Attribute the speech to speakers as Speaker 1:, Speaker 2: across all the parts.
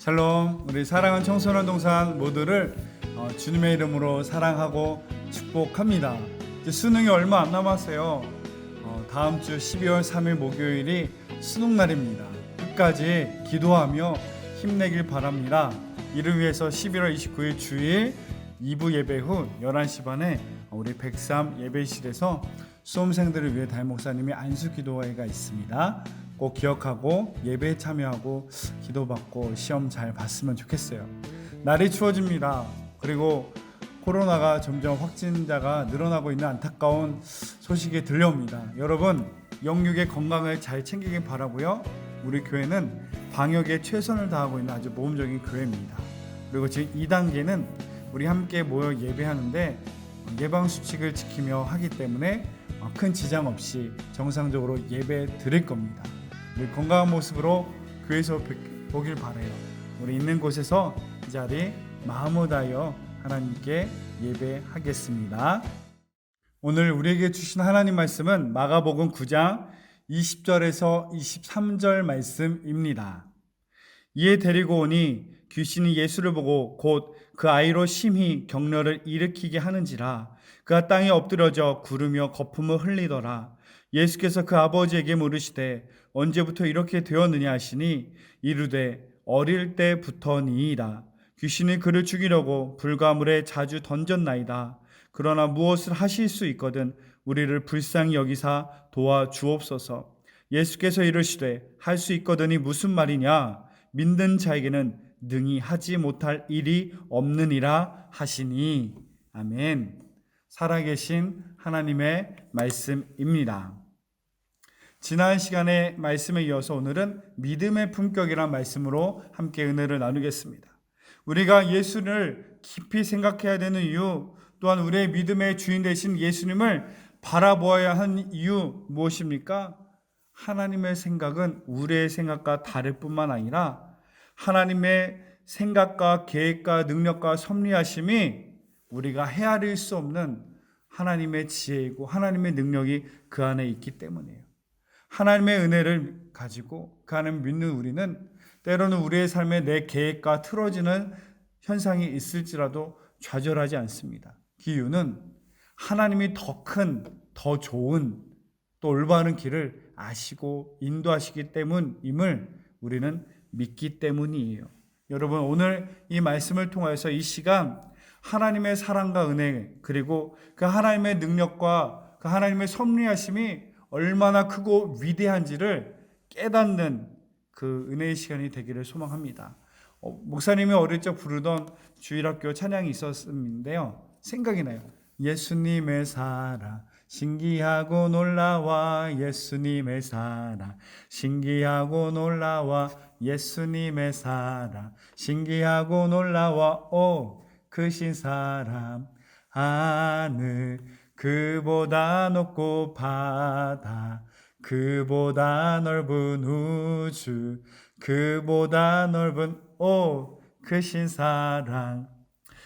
Speaker 1: 샬롬. 우리 사랑하는 청소년 동산 모두를 주님의 이름으로 사랑하고 축복합니다. 이제 수능이 얼마 안 남았어요. 다음 주 12월 3일 목요일이 수능날입니다. 끝까지 기도하며 힘내길 바랍니다. 이를 위해서 11월 29일 주일 2부 예배 후 11시 반에 우리 103 예배실에서 수험생들을 위해 담임 목사님의 안수 기도회가 있습니다. 꼭 기억하고 예배에 참여하고 기도받고 시험 잘 봤으면 좋겠어요. 날이 추워집니다. 그리고 코로나가 점점 확진자가 늘어나고 있는 안타까운 소식이 들려옵니다. 여러분, 영육의 건강을 잘 챙기길 바라고요. 우리 교회는 방역에 최선을 다하고 있는 아주 모범적인 교회입니다. 그리고 지금 2단계는 우리 함께 모여 예배하는데 예방수칙을 지키며 하기 때문에 큰 지장 없이 정상적으로 예배 드릴 겁니다. 우리 건강한 모습으로 교회에서 보길 바라요. 우리 있는 곳에서 이 자리 마음을 다하여 하나님께 예배하겠습니다. 오늘 우리에게 주신 하나님 말씀은 마가복음 9장 20절에서 23절 말씀입니다. 이에 데리고 오니 귀신이 예수를 보고 곧 그 아이로 심히 격려를 일으키게 하는지라 그가 땅에 엎드려져 구르며 거품을 흘리더라. 예수께서 그 아버지에게 물으시되 언제부터 이렇게 되었느냐 하시니 이르되 어릴 때부터니이다. 귀신이 그를 죽이려고 불가물에 자주 던졌나이다. 그러나 무엇을 하실 수 있거든 우리를 불쌍히 여기사 도와주옵소서. 예수께서 이르시되 할 수 있거든이 무슨 말이냐? 믿는 자에게는 능히 하지 못할 일이 없느니라 하시니. 아멘. 살아계신 하나님의 말씀입니다. 지난 시간의 말씀에 이어서 오늘은 믿음의 품격이란 말씀으로 함께 은혜를 나누겠습니다. 우리가 예수를 깊이 생각해야 되는 이유, 또한 우리의 믿음의 주인 되신 예수님을 바라보아야 하는 이유 무엇입니까? 하나님의 생각은 우리의 생각과 다를 뿐만 아니라 하나님의 생각과 계획과 능력과 섭리하심이 우리가 헤아릴 수 없는 하나님의 지혜이고 하나님의 능력이 그 안에 있기 때문이에요. 하나님의 은혜를 가지고 그 안에 믿는 우리는 때로는 우리의 삶에 내 계획과 틀어지는 현상이 있을지라도 좌절하지 않습니다. 그 이유는 하나님이 더 큰, 더 좋은, 또 올바른 길을 아시고 인도하시기 때문임을 우리는 믿기 때문이에요. 여러분, 오늘 이 말씀을 통해서 이 시간 하나님의 사랑과 은혜, 그리고 그 하나님의 능력과 그 하나님의 섭리하심이 얼마나 크고 위대한지를 깨닫는 그 은혜의 시간이 되기를 소망합니다. 목사님이 어릴 적 부르던 주일학교 찬양이 있었는데요. 생각이 나요. 예수님의 사랑 신기하고 놀라와, 예수님의 사랑 신기하고 놀라와, 예수님의 사랑 신기하고 놀라와. 오 크신 사랑 하늘 그보다 높고 바다 그보다 넓은 우주 그보다 넓은 오 크신 사랑.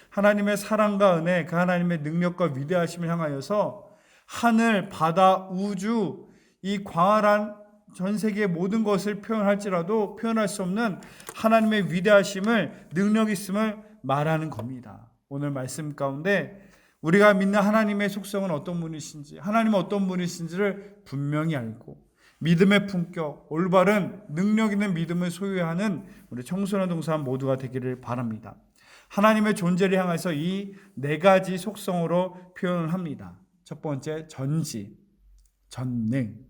Speaker 1: 하나님의 사랑과 은혜, 그 하나님의 능력과 위대하심을 향하여서 하늘, 바다, 우주, 이 광활한 전 세계의 모든 것을 표현할지라도 표현할 수 없는 하나님의 위대하심을, 능력 있음을 말하는 겁니다. 오늘 말씀 가운데 우리가 믿는 하나님의 속성은 어떤 분이신지, 하나님은 어떤 분이신지를 분명히 알고 믿음의 품격, 올바른 능력 있는 믿음을 소유하는 우리 청소년 동산 모두가 되기를 바랍니다. 하나님의 존재를 향해서 이 네 가지 속성으로 표현을 합니다. 첫 번째, 전지, 전능.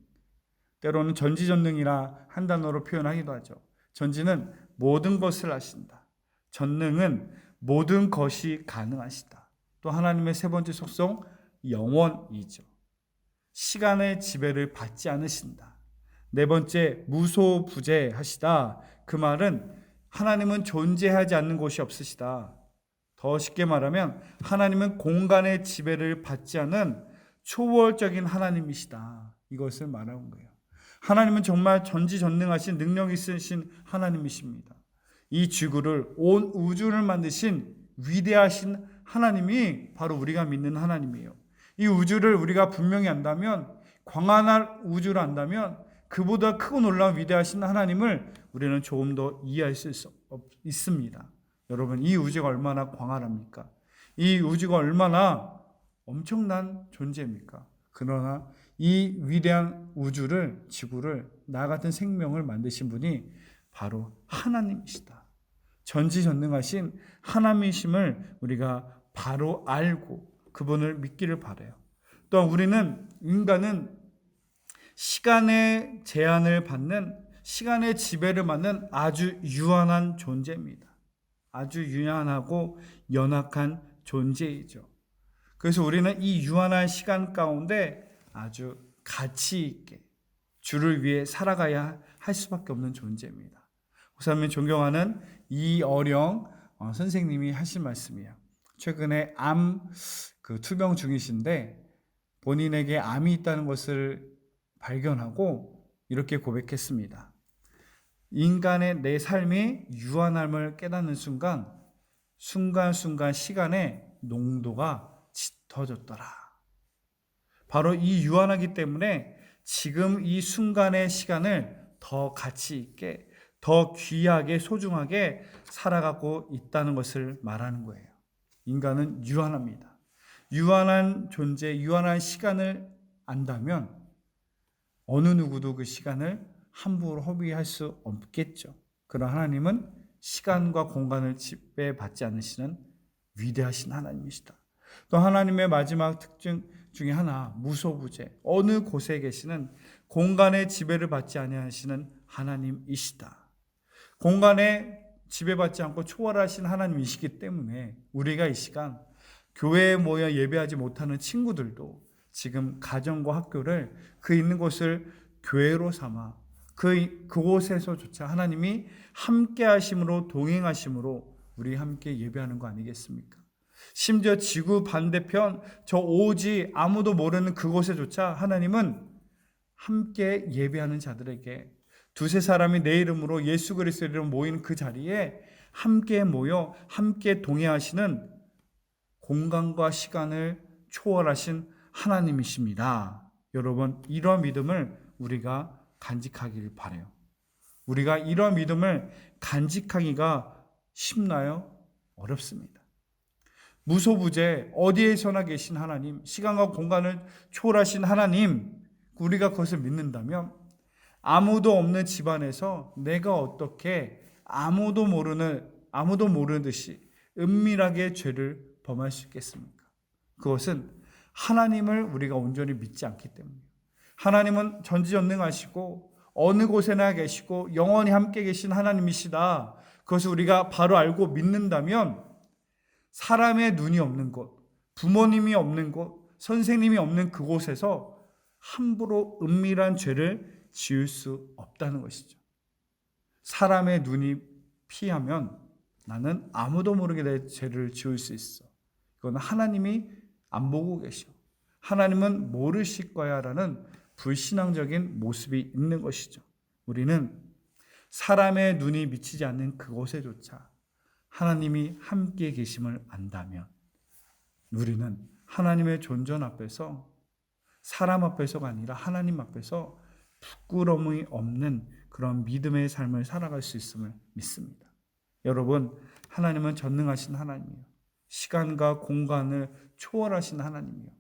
Speaker 1: 때로는 전지전능이라 한 단어로 표현하기도 하죠. 전지는 모든 것을 아신다. 전능은 모든 것이 가능하시다. 또 하나님의 세 번째 속성, 영원이죠. 시간의 지배를 받지 않으신다. 네 번째, 무소부재하시다. 그 말은 하나님은 존재하지 않는 곳이 없으시다. 더 쉽게 말하면 하나님은 공간의 지배를 받지 않은 초월적인 하나님이시다. 이것을 말하는 거예요. 하나님은 정말 전지전능하신 능력 있으신 하나님이십니다. 이 지구를, 온 우주를 만드신 위대하신 하나님이 바로 우리가 믿는 하나님이에요. 이 우주를 우리가 분명히 안다면, 광활한 우주를 안다면 그보다 크고 놀라운 위대하신 하나님을 우리는 조금 더 이해할 수 있습니다. 여러분, 이 우주가 얼마나 광활합니까? 이 우주가 얼마나 엄청난 존재입니까? 그러나 이 위대한 우주를, 지구를, 나 같은 생명을 만드신 분이 바로 하나님이시다. 전지전능하신 하나님이심을 우리가 바로 알고 그분을 믿기를 바라요. 또한 우리는, 인간은 시간의 제한을 받는, 시간의 지배를 받는 아주 유한한 존재입니다. 아주 유한하고 연약한 존재이죠. 그래서 우리는 이 유한한 시간 가운데 아주 가치 있게 주를 위해 살아가야 할 수밖에 없는 존재입니다. 목사님이 존경하는 이어령 선생님이 하신 말씀이에요. 최근에 투병 중이신데 본인에게 암이 있다는 것을 발견하고 이렇게 고백했습니다. 인간의 내 삶이 유한함을 깨닫는 순간순간 시간의 농도가 짙어졌더라. 바로 이 유한하기 때문에 지금 이 순간의 시간을 더 가치 있게, 더 귀하게, 소중하게 살아가고 있다는 것을 말하는 거예요. 인간은 유한합니다. 유한한 존재, 유한한 시간을 안다면 어느 누구도 그 시간을 함부로 허비할 수 없겠죠. 그러나 하나님은 시간과 공간을 지배받지 않으시는 위대하신 하나님이시다. 또 하나님의 마지막 특징 중에 하나, 무소부재, 어느 곳에 계시는 공간의 지배를 받지 아니하시는 하나님이시다. 공간에 지배받지 않고 초월하신 하나님이시기 때문에 우리가 이 시간 교회에 모여 예배하지 못하는 친구들도 지금 가정과 학교를 그 있는 곳을 교회로 삼아 그곳에서조차 하나님이 함께 하심으로, 동행하심으로 우리 함께 예배하는 거 아니겠습니까? 심지어 지구 반대편 저 오지 아무도 모르는 그곳에조차 하나님은 함께 예배하는 자들에게 두세 사람이 내 이름으로, 예수 그리스도의 이름으로 모인 그 자리에 함께 모여 함께 동행하시는, 공간과 시간을 초월하신 하나님이십니다. 여러분, 이러한 믿음을 우리가 간직하길 바라요. 우리가 이러한 믿음을 간직하기가 쉽나요? 어렵습니다. 무소부재, 어디에서나 계신 하나님, 시간과 공간을 초월하신 하나님, 우리가 그것을 믿는다면 아무도 없는 집안에서 내가 어떻게 아무도 모르듯이 은밀하게 죄를 범할 수 있겠습니까? 그것은 하나님을 우리가 온전히 믿지 않기 때문이에요. 하나님은 전지전능하시고 어느 곳에나 계시고 영원히 함께 계신 하나님이시다. 그것을 우리가 바로 알고 믿는다면 사람의 눈이 없는 곳, 부모님이 없는 곳, 선생님이 없는 그곳에서 함부로 은밀한 죄를 지을 수 없다는 것이죠. 사람의 눈이 피하면 나는 아무도 모르게 내 죄를 지을 수 있어. 이건 하나님이 안 보고 계셔. 하나님은 모르실 거야 라는 불신앙적인 모습이 있는 것이죠. 우리는 사람의 눈이 미치지 않는 그곳에조차 하나님이 함께 계심을 안다면 우리는 하나님의 존전 앞에서, 사람 앞에서가 아니라 하나님 앞에서 부끄러움이 없는 그런 믿음의 삶을 살아갈 수 있음을 믿습니다. 여러분, 하나님은 전능하신 하나님이에요. 시간과 공간을 초월하신 하나님이에요.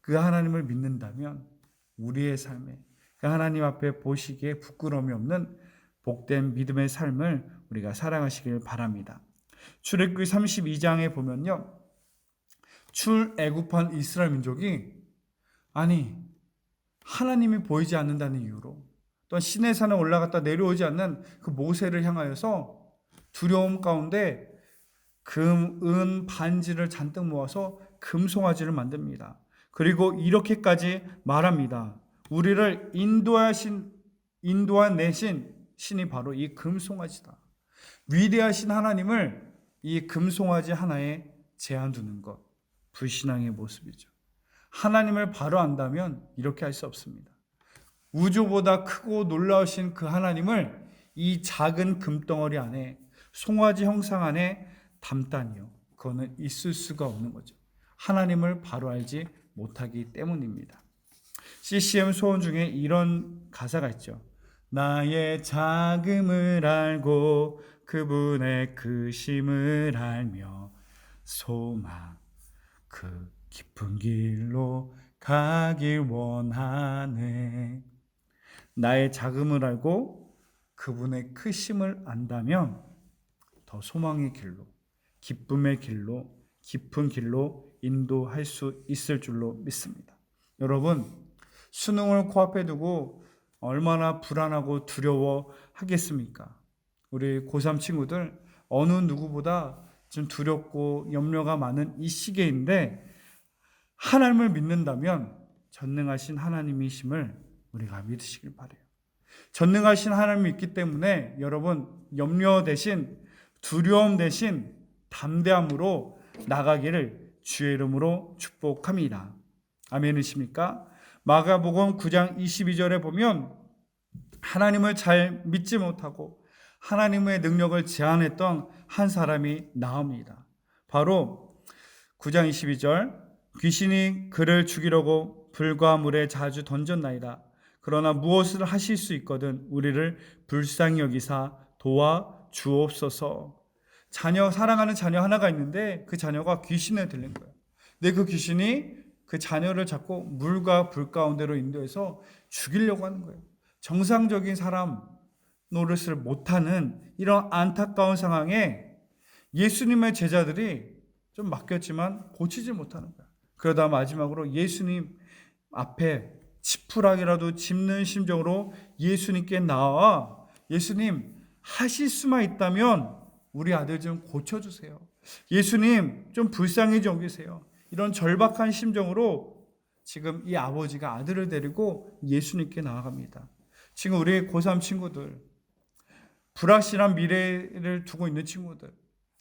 Speaker 1: 그 하나님을 믿는다면 우리의 삶에 그 하나님 앞에 보시기에 부끄러움이 없는 복된 믿음의 삶을 우리가 살아가시길 바랍니다. 출애굽기 32장에 보면요, 출애굽한 이스라엘 민족이 하나님이 보이지 않는다는 이유로, 또 시내산에 올라갔다 내려오지 않는 그 모세를 향하여서 두려움 가운데 금, 은, 반지를 잔뜩 모아서 금송아지를 만듭니다. 그리고 이렇게까지 말합니다. 우리를 인도해내신 신이 바로 이 금송아지다. 위대하신 하나님을 이 금송아지 하나에 제한 두는 것, 불신앙의 모습이죠. 하나님을 바로 안다면 이렇게 할 수 없습니다. 우주보다 크고 놀라우신 그 하나님을 이 작은 금덩어리 안에, 송아지 형상 안에 담다니요, 그거는 있을 수가 없는 거죠. 하나님을 바로 알지 못하기 때문입니다. CCM 소원 중에 이런 가사가 있죠. 나의 작음을 알고 그분의 크심을 알며 소망 그 깊은 길로 가길 원하네. 나의 작음을 알고 그분의 크심을 안다면 더 소망의 길로, 기쁨의 길로, 깊은 길로 인도할 수 있을 줄로 믿습니다. 여러분, 수능을 코앞에 두고 얼마나 불안하고 두려워하겠습니까? 우리 고3 친구들 어느 누구보다 좀 두렵고 염려가 많은 이 시기인데 하나님을 믿는다면 전능하신 하나님이심을 우리가 믿으시길 바라요. 전능하신 하나님이 있기 때문에 여러분 염려 대신 두려움 대신 담대함으로 나가기를 주의 이름으로 축복합니다. 아멘이십니까? 마가복음 9장 22절에 보면 하나님을 잘 믿지 못하고 하나님의 능력을 제한했던 한 사람이 나옵니다. 바로 9장 22절 귀신이 그를 죽이려고 불과 물에 자주 던졌나이다. 그러나 무엇을 하실 수 있거든 우리를 불쌍히 여기사 도와주옵소서. 사랑하는 자녀 하나가 있는데 그 자녀가 귀신에 들린 거예요. 근데 그 귀신이 그 자녀를 잡고 물과 불 가운데로 인도해서 죽이려고 하는 거예요. 정상적인 사람 노릇을 못하는 이런 안타까운 상황에 예수님의 제자들이 좀 맡겼지만 고치지 못하는 거예요. 그러다 마지막으로 예수님 앞에 지푸라기라도 짚는 심정으로 예수님께 나와 예수님 하실 수만 있다면 우리 아들 좀 고쳐주세요. 예수님 좀 불쌍히 좀 여기세요. 이런 절박한 심정으로 지금 이 아버지가 아들을 데리고 예수님께 나아갑니다. 지금 우리 고3 친구들, 불확실한 미래를 두고 있는 친구들,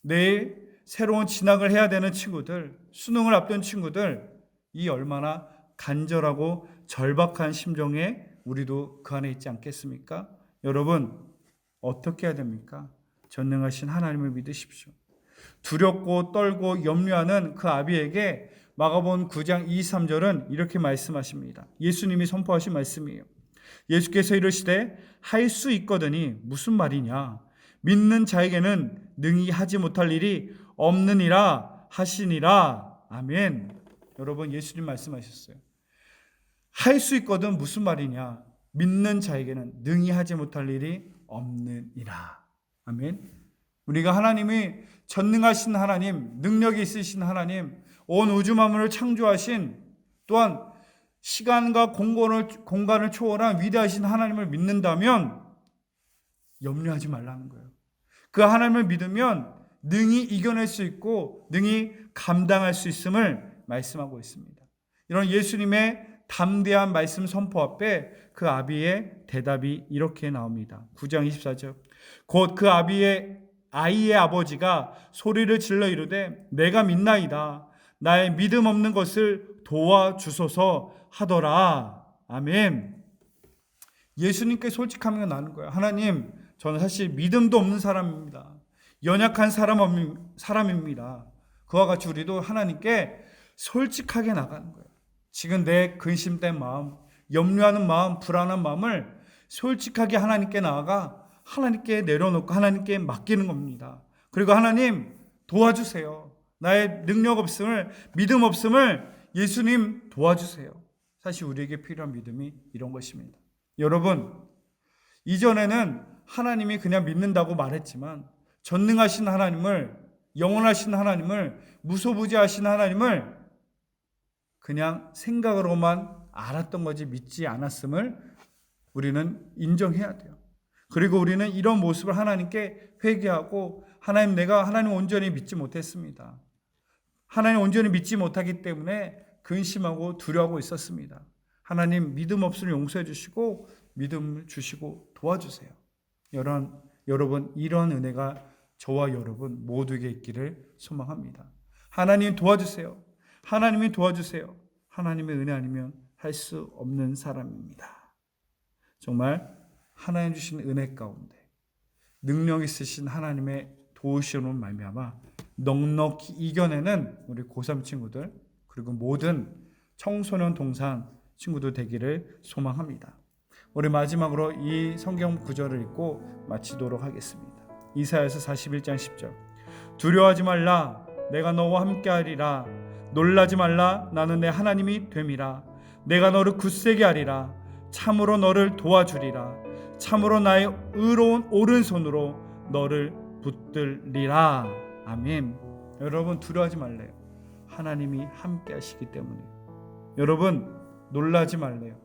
Speaker 1: 내일 새로운 진학을 해야 되는 친구들, 수능을 앞둔 친구들, 이 얼마나 간절하고 절박한 심정에 우리도 그 안에 있지 않겠습니까? 여러분, 어떻게 해야 됩니까? 전능하신 하나님을 믿으십시오. 두렵고 떨고 염려하는 그 아비에게 마가복음 9장 23절은 이렇게 말씀하십니다. 예수님이 선포하신 말씀이에요. 예수께서 이르시되 할 수 있거든이 무슨 말이냐? 믿는 자에게는 능히 하지 못할 일이 없느니라 하시니라. 아멘. 여러분 예수님 말씀하셨어요. 할 수 있거든 무슨 말이냐? 믿는 자에게는 능히 하지 못할 일이 없느니라. 아멘. 우리가 하나님이 전능하신 하나님, 능력이 있으신 하나님, 온 우주 만물을 창조하신 또한 시간과 공간을 초월한 위대하신 하나님을 믿는다면 염려하지 말라는 거예요. 그 하나님을 믿으면 능히 이겨낼 수 있고 능히 감당할 수 있음을 말씀하고 있습니다. 이런 예수님의 담대한 말씀 선포 앞에 그 아비의 대답이 이렇게 나옵니다. 9장 24절 곧 그 아이의 아버지가 소리를 질러 이르되 내가 믿나이다. 나의 믿음 없는 것을 도와주소서 하더라. 아멘. 예수님께 솔직하면 나는 거예요. 하나님, 저는 사실 믿음도 없는 사람입니다. 연약한 사람입니다. 그와 같이 우리도 하나님께 솔직하게 나가는 거예요. 지금 내 근심된 마음, 염려하는 마음, 불안한 마음을 솔직하게 하나님께 나아가 하나님께 내려놓고 하나님께 맡기는 겁니다. 그리고 하나님 도와주세요. 나의 능력 없음을, 믿음 없음을 예수님 도와주세요. 사실 우리에게 필요한 믿음이 이런 것입니다. 여러분, 이전에는 하나님이 그냥 믿는다고 말했지만 전능하신 하나님을, 영원하신 하나님을, 무소부지하신 하나님을 그냥 생각으로만 알았던 거지 믿지 않았음을 우리는 인정해야 돼요. 그리고 우리는 이런 모습을 하나님께 회개하고 하나님, 내가 하나님 온전히 믿지 못했습니다. 하나님 온전히 믿지 못하기 때문에 근심하고 두려워하고 있었습니다. 하나님 믿음 없음을 용서해 주시고 믿음을 주시고 도와주세요. 여러분 이런 은혜가 저와 여러분 모두에게 있기를 소망합니다. 하나님 도와주세요. 하나님이 도와주세요. 하나님의 은혜 아니면 할 수 없는 사람입니다. 정말 하나님 주신 은혜 가운데 능력 있으신 하나님의 도우심으로 말미암아 넉넉히 이겨내는 우리 고3 친구들 그리고 모든 청소년 동산 친구들 되기를 소망합니다. 우리 마지막으로 이 성경 구절을 읽고 마치도록 하겠습니다. 이사야서 41장 10절. 두려워하지 말라, 내가 너와 함께하리라. 놀라지 말라, 나는 내 하나님이 됨이라. 내가 너를 굳세게 하리라. 참으로 너를 도와주리라. 참으로 나의 의로운 오른손으로 너를 붙들리라. 아멘. 여러분, 두려워하지 말래요. 하나님이 함께 하시기 때문에. 여러분, 놀라지 말래요.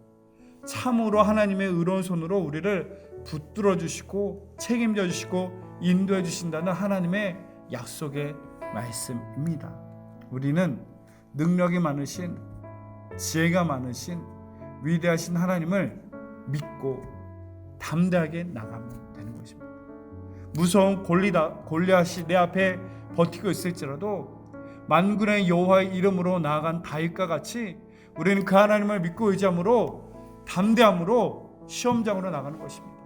Speaker 1: 참으로 하나님의 의로운 손으로 우리를 붙들어 주시고 책임져 주시고 인도해 주신다는 하나님의 약속의 말씀입니다. 우리는 능력이 많으신, 지혜가 많으신 위대하신 하나님을 믿고 담대하게 나가면 되는 것입니다. 무서운 골리앗이 내 앞에 버티고 있을지라도 만군의 여호와의 이름으로 나아간 다윗과 같이 우리는 그 하나님을 믿고 의지함으로 담대함으로 시험장으로 나가는 것입니다.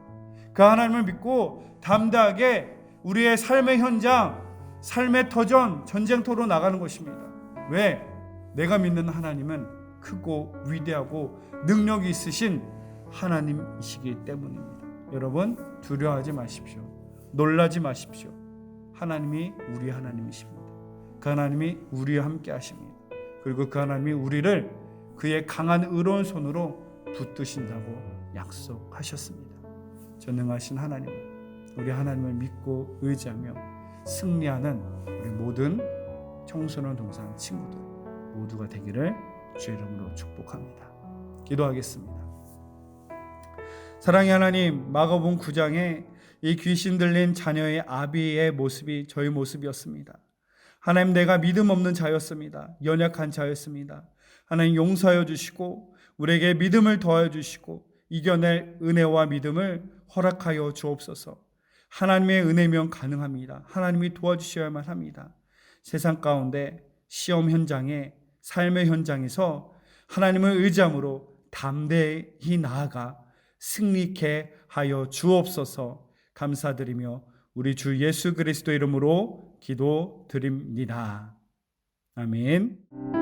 Speaker 1: 그 하나님을 믿고 담대하게 우리의 삶의 현장, 삶의 터전, 전쟁터로 나가는 것입니다. 왜? 내가 믿는 하나님은 크고 위대하고 능력이 있으신 하나님이시기 때문입니다. 여러분, 두려워하지 마십시오. 놀라지 마십시오. 하나님이 우리 하나님이십니다. 그 하나님이 우리와 함께 하십니다. 그리고 그 하나님이 우리를 그의 강한 의로운 손으로 붙드신다고 약속하셨습니다. 전능하신 하나님, 우리 하나님을 믿고 의지하며 승리하는 우리 모든 청소년 동산 친구들 모두가 되기를 주의 이름으로 축복합니다. 기도하겠습니다. 사랑의 하나님, 마가복음 9장에 이 귀신 들린 자녀의 아비의 모습이 저희 모습이었습니다. 하나님, 내가 믿음 없는 자였습니다. 연약한 자였습니다. 하나님, 용서하여 주시고 우리에게 믿음을 더하여 주시고 이겨낼 은혜와 믿음을 허락하여 주옵소서. 하나님의 은혜면 가능합니다. 하나님이 도와주셔야만 합니다. 세상 가운데 시험 현장에, 삶의 현장에서 하나님을 의지함으로 담대히 나아가 승리케 하여 주옵소서. 감사드리며 우리 주 예수 그리스도 이름으로 기도드립니다. 아멘.